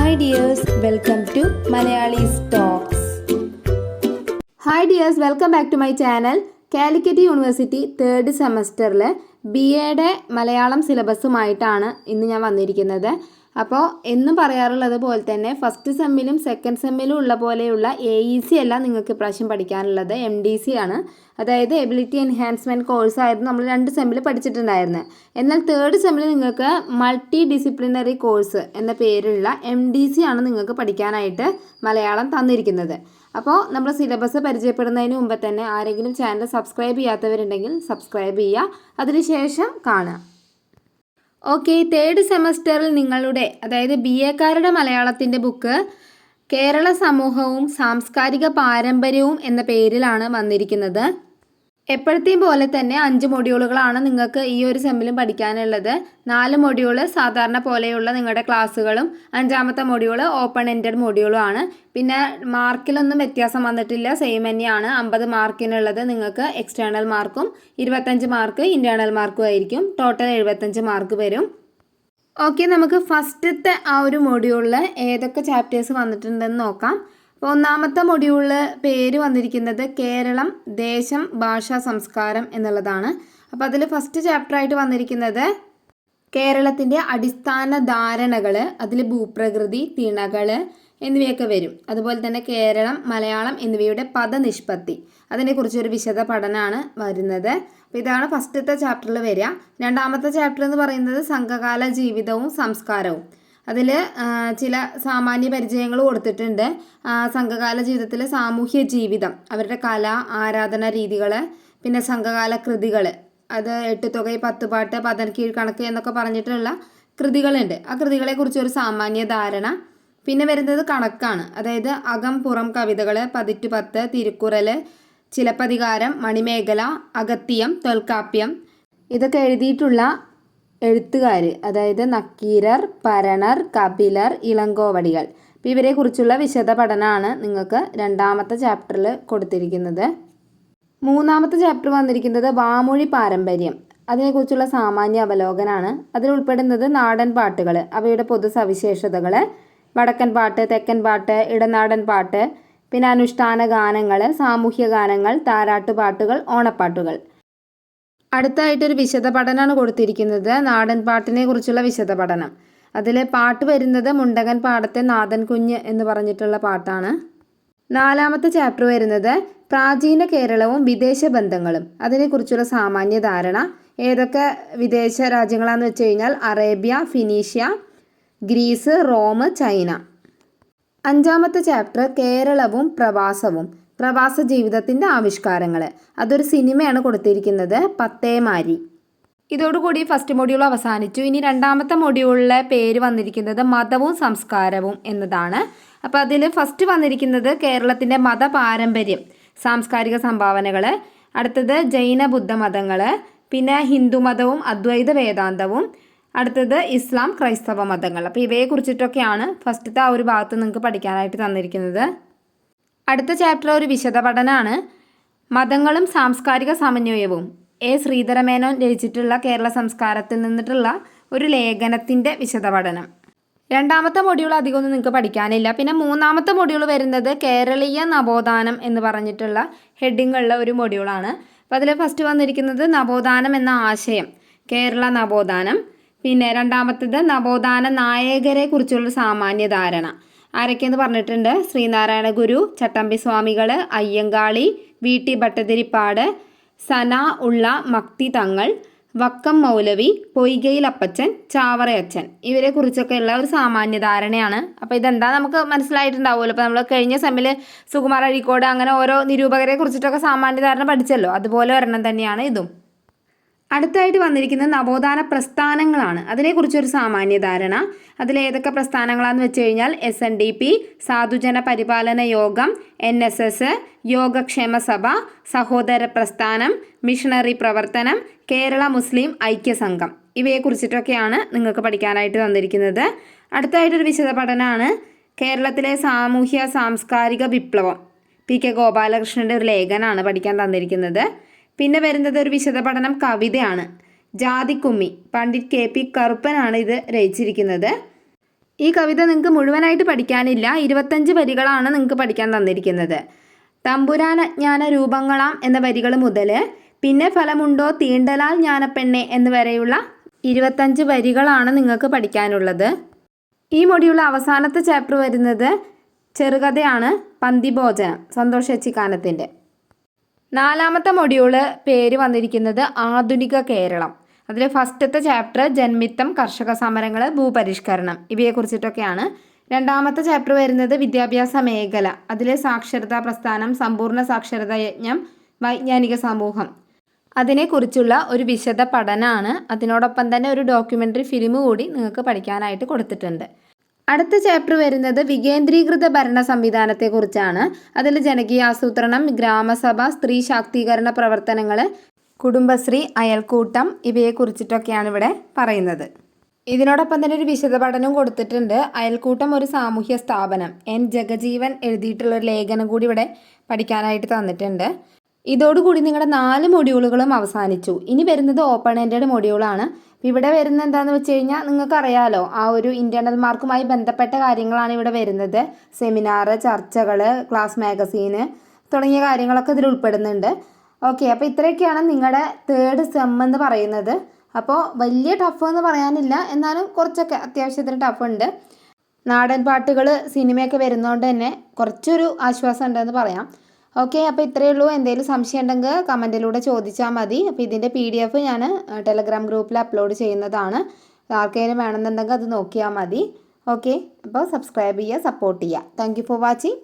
Hi dears, welcome to Malayalis talks. Hi dears, welcome back to my channel. Calicut university third സെമസ്റ്ററിൽ BAയുടെ മലയാളം സിലബസുമായിട്ടാണ് ഇന്ന് ഞാൻ വന്നിരിക്കുന്നത്. അപ്പോൾ എന്നും പറയാറുള്ളത് പോലെ തന്നെ ഫസ്റ്റ് സെമ്മിലും സെക്കൻഡ് സെമ്മിലും ഉള്ള പോലെയുള്ള AEC അല്ല നിങ്ങൾക്ക് ഇപ്രാവശ്യം പഠിക്കാനുള്ളത്, MDC ആണ്. അതായത് എബിലിറ്റി എൻഹാൻസ്മെൻറ്റ് കോഴ്സായിരുന്നു നമ്മൾ 2 സെമ്മിൽ പഠിച്ചിട്ടുണ്ടായിരുന്നത്. എന്നാൽ തേർഡ് സെമ്മിൽ നിങ്ങൾക്ക് മൾട്ടി ഡിസിപ്ലിനറി കോഴ്സ് എന്ന പേരുള്ള MDC ആണ് നിങ്ങൾക്ക് പഠിക്കാനായിട്ട് മലയാളം തന്നിരിക്കുന്നത്. അപ്പോൾ നമ്മൾ സിലബസ് പരിചയപ്പെടുന്നതിന് മുമ്പ് തന്നെ ആരെങ്കിലും ചാനൽ സബ്സ്ക്രൈബ് ചെയ്യാത്തവരുണ്ടെങ്കിൽ സബ്സ്ക്രൈബ് ചെയ്യുക, അതിനുശേഷം കാണുക. ഓക്കെ, തേർഡ് സെമസ്റ്ററിൽ നിങ്ങളുടെ അതായത് BAക്കാരുടെ മലയാളത്തിൻ്റെ ബുക്ക് കേരള സമൂഹവും സാംസ്കാരിക പാരമ്പര്യവും എന്ന പേരിലാണ് വന്നിരിക്കുന്നത്. എപ്പോഴത്തെയും പോലെ തന്നെ 5 മൊഡ്യൂളുകളാണ് നിങ്ങൾക്ക് ഈ ഒരു സെമ്മിലും പഠിക്കാനുള്ളത്. 4 മൊഡ്യൂള് സാധാരണ പോലെയുള്ള നിങ്ങളുടെ ക്ലാസ്സുകളും 5ാമത്തെ മൊഡ്യൂള് ഓപ്പൺ എൻഡഡ് മൊഡ്യൂളും ആണ്. പിന്നെ മാർക്കിലൊന്നും വ്യത്യാസം വന്നിട്ടില്ല, സെയിം തന്നെയാണ്. 50 മാർക്കിനുള്ളത് നിങ്ങൾക്ക് എക്സ്റ്റേണൽ മാർക്കും 25 മാർക്ക് ഇൻറ്റേർണൽ മാർക്കും ആയിരിക്കും. ടോട്ടൽ 75 മാർക്ക് വരും. ഓക്കെ, നമുക്ക് ഫസ്റ്റത്തെ ആ ഒരു മൊഡ്യൂളിൽ ഏതൊക്കെ ചാപ്റ്റേഴ്സ് വന്നിട്ടുണ്ടെന്ന് നോക്കാം. അപ്പോൾ 1ാമത്തെ മൊഡ്യൂളിൽ പേര് വന്നിരിക്കുന്നത് കേരളം, ദേശം, ഭാഷ, സംസ്കാരം എന്നുള്ളതാണ്. അപ്പോൾ അതിൽ ഫസ്റ്റ് ചാപ്റ്ററായിട്ട് വന്നിരിക്കുന്നത് കേരളത്തിൻ്റെ അടിസ്ഥാന ധാരണകൾ, അതിൽ ഭൂപ്രകൃതി, തിണകൾ എന്നിവയൊക്കെ വരും. അതുപോലെ തന്നെ കേരളം, മലയാളം എന്നിവയുടെ പദനിഷ്പത്തി, അതിനെക്കുറിച്ചൊരു വിശദ പഠനമാണ് വരുന്നത്. അപ്പോൾ ഇതാണ് ഫസ്റ്റത്തെ ചാപ്റ്ററിൽ വരിക. 2ാമത്തെ ചാപ്റ്റർ എന്ന് പറയുന്നത് സംഘകാല ജീവിതവും സംസ്കാരവും. അതിൽ ചില സാമാന്യ പരിചയങ്ങൾ കൊടുത്തിട്ടുണ്ട്. സംഘകാല ജീവിതത്തിലെ സാമൂഹ്യ ജീവിതം, അവരുടെ കല, ആരാധന രീതികൾ, പിന്നെ സംഘകാല കൃതികൾ, അത് 8 തുകൈ 10 പാട്ട്, പതൻകീഴ് കണക്ക് എന്നൊക്കെ പറഞ്ഞിട്ടുള്ള കൃതികളുണ്ട്. ആ കൃതികളെക്കുറിച്ച് ഒരു സാമാന്യ ധാരണ. പിന്നെ വരുന്നത് കണക്കാണ്, അതായത് അകം പുറം കവിതകൾ, 10 തിരുക്കുറൽ, ചിലപ്പതികാരം, മണിമേഖല, അകത്തിയം, തൊൽക്കാപ്യം ഇതൊക്കെ എഴുതിയിട്ടുള്ള എഴുത്തുകാർ, അതായത് നക്കീരർ, പരണർ, കപിലർ, ഇളങ്കോവടികൾ. അപ്പോൾ ഇവരെക്കുറിച്ചുള്ള വിശദ പഠനമാണ് നിങ്ങൾക്ക് 2ാമത്തെ ചാപ്റ്ററിൽ കൊടുത്തിരിക്കുന്നത്. 3ാമത്തെ ചാപ്റ്റർ വന്നിരിക്കുന്നത് വാമൊഴി പാരമ്പര്യം, അതിനെക്കുറിച്ചുള്ള സാമാന്യ അവലോകനമാണ്. അതിൽ ഉൾപ്പെടുന്നത് നാടൻ പാട്ടുകൾ, അവയുടെ പൊതു സവിശേഷതകൾ, വടക്കൻ പാട്ട്, തെക്കൻ പാട്ട്, ഇടനാടൻ പാട്ട്, പിന്നെ അനുഷ്ഠാന ഗാനങ്ങൾ, സാമൂഹ്യ ഗാനങ്ങൾ, താരാട്ടുപാട്ടുകൾ, ഓണപ്പാട്ടുകൾ. അടുത്തായിട്ടൊരു വിശദ പഠനമാണ് കൊടുത്തിരിക്കുന്നത്, നാടൻ പാട്ടിനെ കുറിച്ചുള്ള വിശദ പഠനം. അതിൽ പാട്ട് വരുന്നത് മുണ്ടകൻ പാടത്തെ നാദൻ കുഞ്ഞ് എന്ന് പറഞ്ഞിട്ടുള്ള പാട്ടാണ്. 4ാമത്തെ ചാപ്റ്റർ വരുന്നത് പ്രാചീന കേരളവും വിദേശ ബന്ധങ്ങളും, അതിനെക്കുറിച്ചുള്ള സാമാന്യ ധാരണ. ഏതൊക്കെ വിദേശ രാജ്യങ്ങളാണെന്ന് വെച്ച് കഴിഞ്ഞാൽ Arabia, Phoenicia, Greece, Rome, China. 5ാമത്തെ ചാപ്റ്റർ കേരളവും പ്രവാസവും, പ്രവാസ ജീവിതത്തിൻ്റെ ആവിഷ്കാരങ്ങൾ. അതൊരു സിനിമയാണ് കൊടുത്തിരിക്കുന്നത്, പത്തേമാരി. ഇതോടുകൂടി ഫസ്റ്റ് മൊഡ്യൂൾ അവസാനിച്ചു. ഇനി 2ാമത്തെ മൊഡ്യൂളിലെ പേര് വന്നിരിക്കുന്നത് മതവും സംസ്കാരവും എന്നതാണ്. അപ്പോൾ അതിൽ ഫസ്റ്റ് വന്നിരിക്കുന്നത് കേരളത്തിൻ്റെ മതപാരമ്പര്യം, സാംസ്കാരിക സംഭാവനകൾ. അടുത്തത് ജൈന ബുദ്ധ മതങ്ങൾ, പിന്നെ ഹിന്ദുമതവും അദ്വൈത വേദാന്തവും, അടുത്തത് ഇസ്ലാം ക്രൈസ്തവ മതങ്ങൾ. അപ്പോൾ ഇവയെക്കുറിച്ചിട്ടൊക്കെയാണ് ഫസ്റ്റത്തെ ആ ഒരു ഭാഗത്ത് നിങ്ങൾക്ക് പഠിക്കാനായിട്ട് തന്നിരിക്കുന്നത്. അടുത്ത ചാപ്റ്റർ ഒരു വിശദ പഠനമാണ്, മതങ്ങളും സാംസ്കാരിക സമന്വയവും. ശ്രീധരമേനോൻ രചിച്ചിട്ടുള്ള കേരള സംസ്കാരത്തിൽ നിന്നിട്ടുള്ള ഒരു ലേഖനത്തിൻ്റെ വിശദ പഠനം. 2ാമത്തെ മൊഡ്യൂൾ അധികമൊന്നും നിങ്ങൾക്ക് പഠിക്കാനില്ല. പിന്നെ 3ാമത്തെ മൊഡ്യൂൾ വരുന്നത് കേരളീയ നവോത്ഥാനം എന്ന് പറഞ്ഞിട്ടുള്ള ഹെഡിങ്ങുള്ള ഒരു മൊഡ്യൂളാണ്. അപ്പോൾ അതിൽ ഫസ്റ്റ് വന്നിരിക്കുന്നത് നവോത്ഥാനം എന്ന ആശയം, കേരള നവോത്ഥാനം. പിന്നെ 2ാമത്തേത് നവോത്ഥാന നായകരെ കുറിച്ചുള്ള സാമാന്യ ധാരണ. ആരൊക്കെയെന്ന് പറഞ്ഞിട്ടുണ്ട്, ശ്രീനാരായണ ഗുരു, ചട്ടമ്പി സ്വാമികൾ, അയ്യങ്കാളി, VT ഭട്ടതിരിപ്പാട്, സന ഉള്ള മക്തി തങ്ങൾ, വക്കം മൗലവി, പൊയ്കയിൽ അപ്പച്ചൻ, ചാവറയച്ചൻ, ഇവരെ കുറിച്ചൊക്കെയുള്ള ഒരു സാമാന്യ ധാരണയാണ്. അപ്പോൾ ഇതെന്താ നമുക്ക് മനസ്സിലായിട്ടുണ്ടാവുമല്ലോ. അപ്പോൾ നമ്മൾ കഴിഞ്ഞ സെമ്മിൽ സുകുമാർ അഴീക്കോട് അങ്ങനെ ഓരോ നിരൂപകരെ കുറിച്ചിട്ടൊക്കെ സാമാന്യ ധാരണ പഠിച്ചല്ലോ, അതുപോലെ ഒരെണ്ണം തന്നെയാണ് ഇതും. അടുത്തായിട്ട് വന്നിരിക്കുന്നത് നവോത്ഥാന പ്രസ്ഥാനങ്ങളാണ്, അതിനെക്കുറിച്ചൊരു സാമാന്യ ധാരണ. അതിലേതൊക്കെ പ്രസ്ഥാനങ്ങളാണെന്ന് വെച്ച് കഴിഞ്ഞാൽ SNDP, സാധുജന പരിപാലന യോഗം, NSS, യോഗക്ഷേമ സഭ, സഹോദര പ്രസ്ഥാനം, മിഷണറി പ്രവർത്തനം, കേരള മുസ്ലിം ഐക്യസംഘം, ഇവയെക്കുറിച്ചിട്ടൊക്കെയാണ് നിങ്ങൾക്ക് പഠിക്കാനായിട്ട് തന്നിരിക്കുന്നത്. അടുത്തായിട്ടൊരു വിശദ പഠനമാണ് കേരളത്തിലെ സാമൂഹ്യ സാംസ്കാരിക വിപ്ലവം. PK ഗോപാലകൃഷ്ണൻ്റെ ഒരു ലേഖനമാണ് പഠിക്കാൻ തന്നിരിക്കുന്നത്. പിന്നെ വരുന്നത് ഒരു വിശദ പഠനം കവിതയാണ്, ജാതിക്കുമ്മി. പണ്ഡിറ്റ് KP കറുപ്പനാണ് ഇത് രചിച്ചിരിക്കുന്നത്. ഈ കവിത നിങ്ങൾക്ക് മുഴുവനായിട്ട് പഠിക്കാനില്ല, 25 വരികളാണ് നിങ്ങൾക്ക് പഠിക്കാൻ തന്നിരിക്കുന്നത്. തമ്പുരാനജ്ഞാന രൂപങ്ങളാം എന്ന വരികൾ മുതൽ പിന്നെ ഫലമുണ്ടോ തീണ്ടലാൽ ജ്ഞാനപ്പെണ്ണെ എന്ന് വരെയുള്ള 25 വരികളാണ് നിങ്ങൾക്ക് പഠിക്കാനുള്ളത്. ഈ മൊഡ്യൂളിലെ അവസാനത്തെ ചാപ്റ്റർ വരുന്നത് ചെറുകഥയാണ്, പന്തിഭോജനം, സന്തോഷ് ഏച്ചിക്കാനത്തിൻ്റെ. 4ാമത്തെ മൊഡ്യൂള് പേര് വന്നിരിക്കുന്നത് ആധുനിക കേരളം. അതിൽ ഫസ്റ്റത്തെ ചാപ്റ്റർ ജന്മിത്തം, കർഷക സമരങ്ങൾ, ഭൂപരിഷ്കരണം ഇവയെക്കുറിച്ചിട്ടൊക്കെയാണ്. 2ാമത്തെ ചാപ്റ്റർ വരുന്നത് വിദ്യാഭ്യാസ മേഖല. അതിൽ സാക്ഷരതാ പ്രസ്ഥാനം, സമ്പൂർണ്ണ സാക്ഷരതാ യജ്ഞം, വൈജ്ഞാനിക സമൂഹം അതിനെക്കുറിച്ചുള്ള ഒരു വിശദ പഠനമാണ്. അതിനോടൊപ്പം തന്നെ ഒരു ഡോക്യുമെൻ്ററി ഫിലിം കൂടി നിങ്ങൾക്ക് പഠിക്കാനായിട്ട് കൊടുത്തിട്ടുണ്ട്. അടുത്ത ചാപ്റ്റർ വരുന്നത് വികേന്ദ്രീകൃത ഭരണ സംവിധാനത്തെക്കുറിച്ചാണ്. അതിൽ ജനകീയാസൂത്രണം, ഗ്രാമസഭ, സ്ത്രീ ശാക്തീകരണ പ്രവർത്തനങ്ങൾ, കുടുംബശ്രീ, അയൽക്കൂട്ടം ഇവയെക്കുറിച്ചിട്ടൊക്കെയാണ് ഇവിടെ പറയുന്നത്. ഇതിനോടൊപ്പം തന്നെ ഒരു വിശദ പഠനവും കൊടുത്തിട്ടുണ്ട്. അയൽക്കൂട്ടം ഒരു സാമൂഹ്യ സ്ഥാപനം, എൻ ജഗജീവൻ എഴുതിയിട്ടുള്ളൊരു ലേഖനം കൂടി ഇവിടെ പഠിക്കാനായിട്ട് തന്നിട്ടുണ്ട്. ഇതോടുകൂടി നിങ്ങളുടെ 4 മൊഡ്യൂളുകളും അവസാനിച്ചു. ഇനി വരുന്നത് ഓപ്പൺ എൻഡഡ് മൊഡ്യൂളാണ്. ഇവിടെ വരുന്നത് എന്താണെന്ന് വെച്ച് കഴിഞ്ഞാൽ നിങ്ങൾക്കറിയാലോ, ആ ഒരു ഇൻറ്റേർണൽ മാർക്കുമായി ബന്ധപ്പെട്ട കാര്യങ്ങളാണ് ഇവിടെ വരുന്നത്. സെമിനാർ, ചർച്ചകൾ, ക്ലാസ് മാഗസീന് തുടങ്ങിയ കാര്യങ്ങളൊക്കെ ഇതിൽ ഉൾപ്പെടുന്നുണ്ട്. ഓക്കെ, അപ്പോൾ ഇത്രയൊക്കെയാണ് നിങ്ങളുടെ 3rd സെം എന്ന് പറയുന്നത്. അപ്പോൾ വലിയ ടഫ് എന്ന് പറയാനില്ല, എന്നാലും കുറച്ചൊക്കെ അത്യാവശ്യത്തിന് ടഫ് ഉണ്ട്. നാടൻ പാട്ടുകൾ, സിനിമയൊക്കെ വരുന്നതുകൊണ്ട് തന്നെ കുറച്ചൊരു ആശ്വാസം ഉണ്ടെന്ന് പറയാം. ഓക്കെ, അപ്പോൾ ഇത്രയേ ഉള്ളൂ. എന്തെങ്കിലും സംശയം ഉണ്ടെങ്കിൽ കമൻറ്റിലൂടെ ചോദിച്ചാൽ മതി. അപ്പോൾ ഇതിൻ്റെ PDF ഞാൻ ടെലഗ്രാം ഗ്രൂപ്പിൽ അപ്ലോഡ് ചെയ്യുന്നതാണ്. ആർക്കെങ്കിലും വേണമെന്നുണ്ടെങ്കിൽ അത് നോക്കിയാൽ മതി. ഓക്കെ, അപ്പോൾ സബ്സ്ക്രൈബ് ചെയ്യുക, സപ്പോർട്ട് ചെയ്യുക. Thank you for watching.